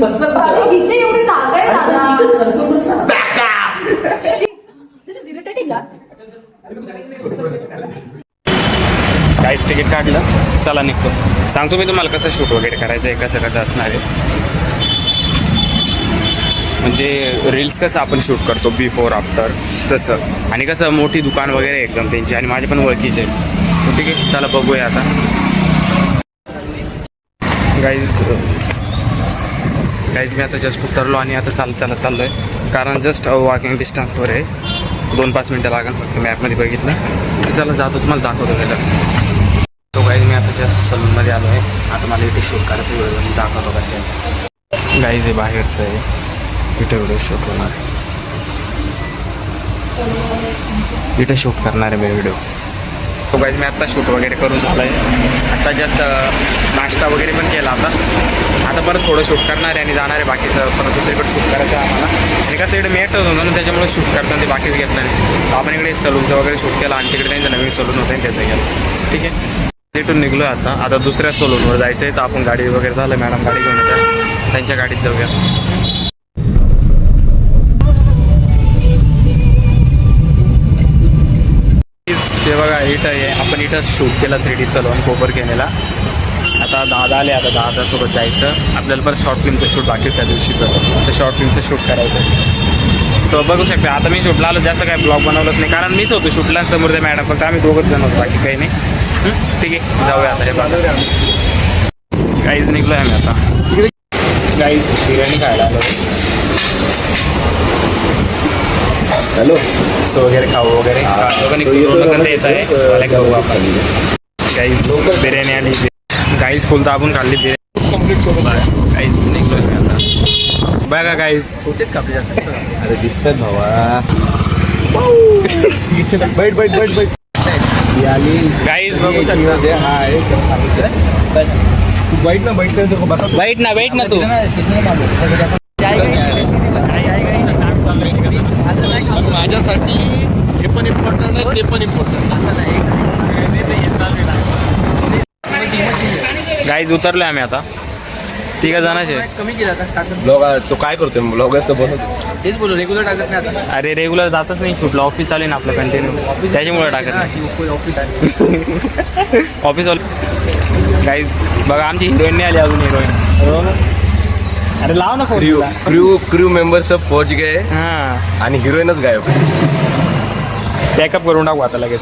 अरे इथे एवढी जागा आहे दादा. This is irritating यार. काहीच तिकीट काढलं, चला निघतो. सांगतो मी तुम्हाला कसं शूट वगैरे करायचं आहे, कसं असणार आहे. म्हणजे रील्स कसं आपण शूट करतो बिफोर आफ्टर तसं, आणि कसं मोठी दुकान वगैरे एकदम त्यांची, आणि माझे पण ओळखीचे. ठीक आहे, चला बघूया आता. गाईज मी आता जस्ट उतरलो आणि आता चाललो आहे, कारण जस्ट वॉकिंग डिस्टन्सवर आहे. 2-5 मिनटं लागेल फक्त, मॅपमध्ये बघितलं. तर चला जातो, तुम्हाला दाखवतो त्याला. तो गाईज मी आता जस्ट सलूनमध्ये आलो आहे. आता मला इथे शूट करायचं वेळ, मी दाखवतो कसं आहे. गाईज हे बाहेरचं आहे, इथे व्हिडिओ शूट होणार आहे. इथे शूट करणार आहे मी व्हिडिओ. तो गाईज मी आत्ता शूट वगैरे करून झालं आहे. आत्ता जास्त नाश्ता वगैरे पण केला आता परत थोडं शूट करणार आहे आणि जाणार आहे बाकीचं. परत दुसरीकडे शूट करायचं आहे आम्हाला, आणि कसं इकडे मेट होतं ना, त्याच्यामुळे शूट करताना ते बाकीच घेतलं नाही. आपण इकडे सलूनचं वगैरे शूट केलं, आणि तिकडे त्यांचं नवीन सलून होतं त्याचं केलं. ठीक आहे, तिथून निघलो आता दुसऱ्या सलूनवर जायचं आहे. तर आपण गाडी वगैरे झालं, मॅडम गाडी घेऊन येतात, त्यांच्या गाडीत जाऊया. ते बघा इथं आहे, आपण इथं शूट केलं 3D सलून कोपर केलेला. आता दादा आले, आता दादासोबत जायचं. आपल्याला पण शॉर्ट फिल्मचं शूट बाकी त्या दिवशीचं, तर शॉर्ट फिल्मचं शूट करायचं. तो बघू शकतो. आता मी शूटला आलो, जास्त काय ब्लॉग बनवलंच नाही, कारण मीच होतो शूटला, समोर त्या मॅडम फक्त आम्ही दोघंच जण होतो, बाकी काही नाही. ठीक आहे, जाऊया आता. हे बघा काहीच निघलो आहे आम्ही आता. काहीच बिर्याणी खायला आलो. हॅलो सो वगैरे खाऊ वगैरे दोघांनी येत आहे. खाऊ आपण काही बिर्याणी आली, काहीच फुल दाबून खाल्ली बिर्याणी कम्प्लीट करून. काहीच निघलो आता. बघा काहीच छोटेच कापले जास्त. अरे दिसतात भावा. बैठ काहीच बघू शकता. बैठ ना तू. माझ्यासाठी हे पण इम्पॉर्टंट आहे, ते पण इम्पॉर्टंट. गाईज उतरलोय आम्ही आता. 3 जणांचे कमी केला ब्लॉग. तो काय करतोय ब्लॉगच तर बोलत तेच बोलू, रेग्युलर टाकत नाही आता. अरे रेग्युलर जातच नाही शूटला, ऑफिस चालू आहे ना आपलं कंटिन्यू, त्याच्यामुळे टाकत नाही. ऑफिस गाईज बघा, आमची हिरोईन नाही आली अजून. हिरोईन अरे लाव ना. क्रू मेंबर सब पहुंच गए. हां, आणि हिरोईनच गायब. पॅकअप करून टाकू आता लगेच.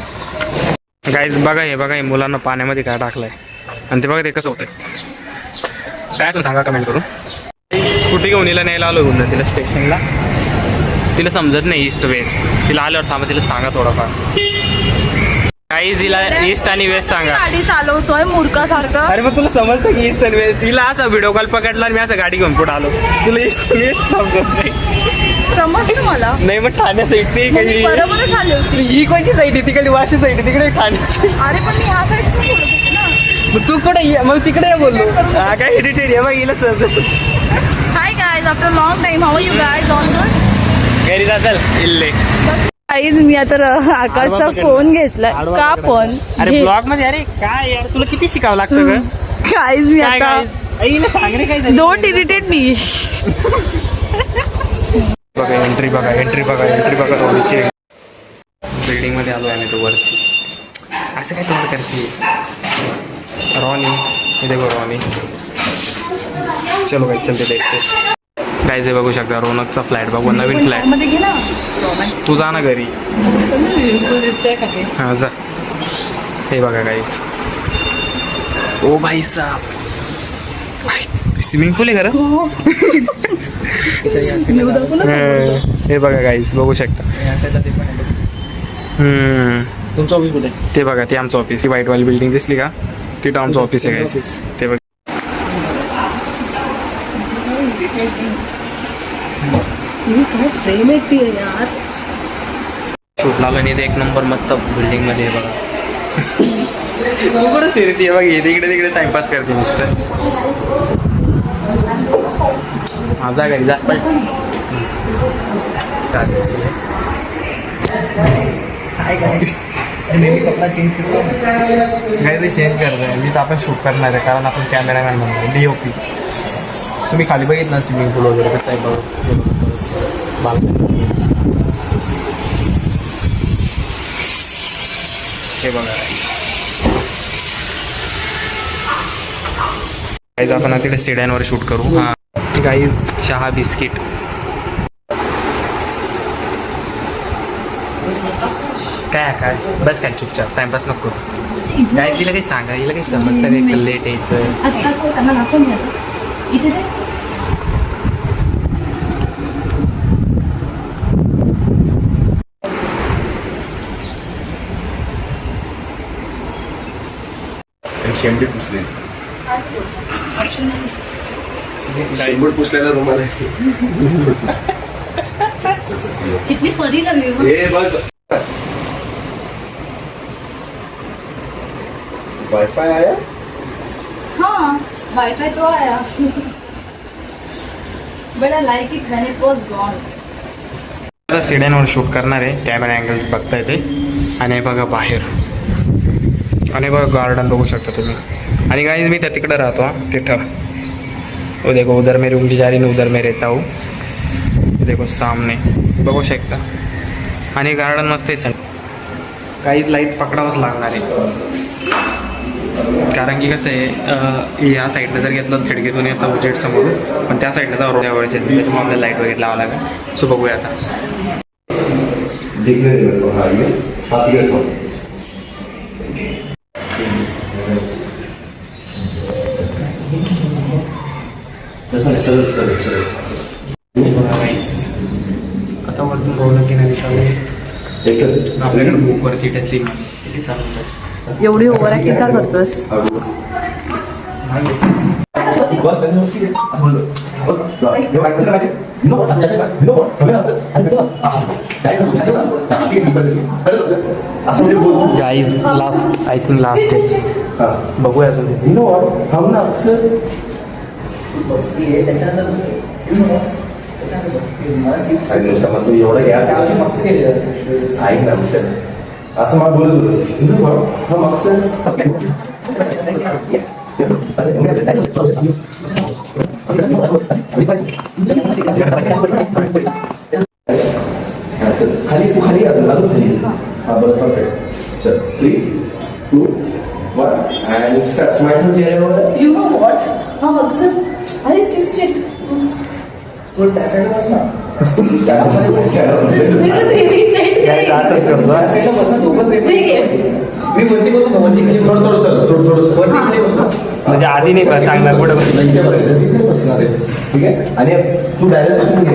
गाईज बघा हे मुलांना पाण्यामध्ये काय टाकलंय, आणि ते बघा ते कसं होतंय. काय असं सांगा कमेंट करून. स्कूटी घेऊन हिला न्यायला आलो होऊन तिला स्टेशनला. तिला समजत नाही ईस्ट वेस्ट. तिला आल्यावर थांबा, तिला सांगा थोडंफार. काही तिला ईस्ट आणि वेस्ट सांगा. गाडी चालवतोय मूर्खासारखं. अरे मग तुला समजतं की ईस्ट आणि वेस्ट. तिला असा व्हिडिओ कॉल पकडला आणि मी असं गाडी घेऊन पुढे आलो. तुला ईस्ट वेस्ट समजत नाही. समजतं मला. नाही मग ठाण्या साईड ती काही बरोबरच आली होती. ही कोणची साईड आहे, तिकडे वाशी साईड आहे, तिकडे ठाणे. अरे पण मी ह्या साईड बोलत होते ना. मग तू कुठे ये, मग तिकडे ये बोललो. हा काय इरिटेट आहे मग गेलं sir. Hi guys, after long time how are you guys? All good. घरी जाचाल इल्ले. गाईज मी आता आकाशचा फोन घेतलाय. का पण अरे ब्लॉग मध्ये. अरे काय यार, तुला किती शिकावं लागतं ग. गाईज मी काय आता सांग रे, काय डोंट इरिटेट मी. बघा एंट्री बघा रोडची. बिल्डिंग मध्ये आलो आहे तो वरती. असं काय तोड करते रॉनी. इथे बघ रॉनी. चलो काय चलते देखते. काय जे बघू शकता रोनकचा फ्लॅट बघू, नवीन फ्लॅट. मध्ये घे ना. तू जा ना घरी. दिसतंय का ते? हां जा. हे बघा काहीच. ओ भाई साहब, स्विमिंग पूल आहे खरं. हे बघा काहीच बघू शकता. तुमचं ऑफिस कुठे? ते बघा ते आमचं ऑफिस. व्हाईट वाली बिल्डिंग दिसली का, तिथं आमचं ऑफिस आहे गाईस. ते बघा शूटला आलो आणि ते 1 नंबर मस्त बिल्डिंग मध्ये बघा. फिरते बघ, इकडे तिकडे टाइमपास करते नुसतं. माझा घरी जा. कपडा चेंज करतो. चेंज करतोय मी तर. आपण शूट करणार आहे कारण आपण कॅमेरामॅन म्हणतो. DOP तुम्ही खाली बघितलं स्विमिंग पूल वगैरे कसं आहे बाल्कनी हे बघा. गाईज आपण तिकडे सीड्यांवर शूट करू. हां गाईज चहा बिस्किट. काय बस काय चुपचाप टाइमपास नको करू. काय तिला काही सांगा, हिला काही समजतं नाही लेट यायचं. आता त्यांना दाखवून घ्या इथे ते शेंबडी पुसले. शेंबड पुसलेला रुमाल कितनी परी लग रही है. हे बघ वाईफाई आया. हाँ वाईफाई तो आया but I like it when it वाज गॉन. आता सीड्यांवर शूट करणार आहे. कॅमेरा अँगल बघता येते. आणि बघा बाहेर आणि बघा गार्डन बघू शकता तुम्ही. आणि गाईज मी त्या तिकडं राहतो तिथं. वो देखो उधर मेरी उंगली जा रही है, उधर मैं रहता हूँ. देखो सामने बघू शकता. आणि गार्डन मस्त आहे. काहीच लाईट पकडावंच लागणार आहे कारण की कसं आहे या साईडनं जर घेतलं खिडकीतून येतं उजेड समोर, पण त्या साईडनं जाऊ त्यावेळेस येते त्याच्यामुळे आपल्याला लाईट वगैरे लावावं लागेल. सो बघूया आता. आता वरतून रोलर किनारी चालू आहे. आपल्याकडे बुकवरती टेसिंग इथे चालू होतं. एवढी ओव्हर ऍक्टिंग का करतोस. Guys last I think last आहे. बघूया अजून तिथे. एवढं घ्या ऐक ना असं मला बोलत खाली खाली खाली. हा बस परफेक्ट. चल 3, 2, 1 अँड स्टार्ट. स्माइल चेहऱ्यावर. यू नो व्हॉट हा मकसद. अरे सिट सिट तो त्या साईडला बस ना. मी वरती बसू वरती खाली थोडं म्हणजे आधी नाही सांगणार कुठं बसणार आहे. ठीक आहे. आणि तू डायरेक्ट बसून घे.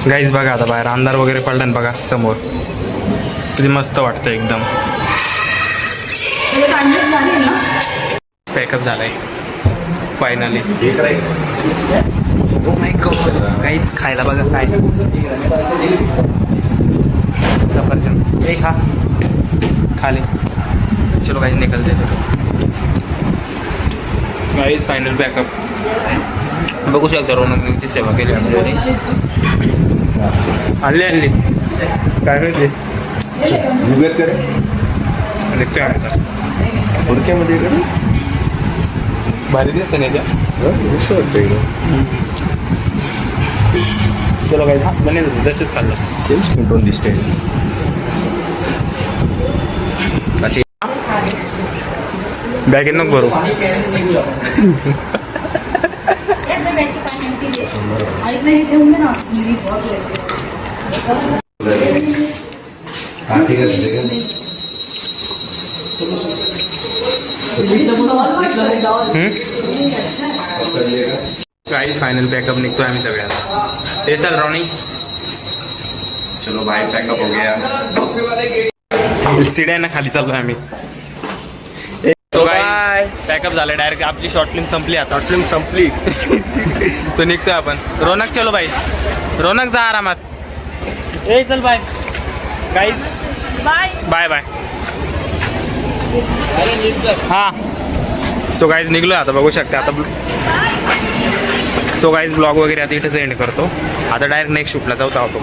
गाईज बघा आता बाहेर अंधार वगैरे पडला ना बघा समोर. किती मस्त वाटतं एकदम. पॅकअप झालाय फायनली. ओ माय गॉड काहीच खायला बघा काय सफरचंद एक खा खाली. चलो गाईज निकलते. गाईज फायनल पॅकअप बघू शकता. रोनकची सेवा केली आमच्याकडे. आणली आणली काय करते देखते आता थोडक्यामध्ये भारी दिसते नाही त्या. चलो काय बनेल तसेच खाल्लं. सेम स्किन टोन दिसते. बॅगेत नको भरू. हाँ ठीक है ठीक है. गाईज फायनल पॅकअप निघतोय आम्ही सगळ्यांना. ते चल रॉनी. चलो भाई पैकअप हो गया. सीड्यांना खाली चाललोय आम्ही. तो काय पॅकअप झालं डायरेक्ट. आपली शॉर्ट फिल्म संपली आता. फिल्म संपली. तो निघतोय आपण. रौनक चलो भाई. रौनक जा आरामात. ए चल bye. Guys bye bye bye. हां सो गाईज निघलो आता. बघू शकता आता. सो गाईज ब्लॉग वगैरे आता इथेच एंड करतो. आता डायरेक्ट नेक्स्ट शूटला जाऊ आपण.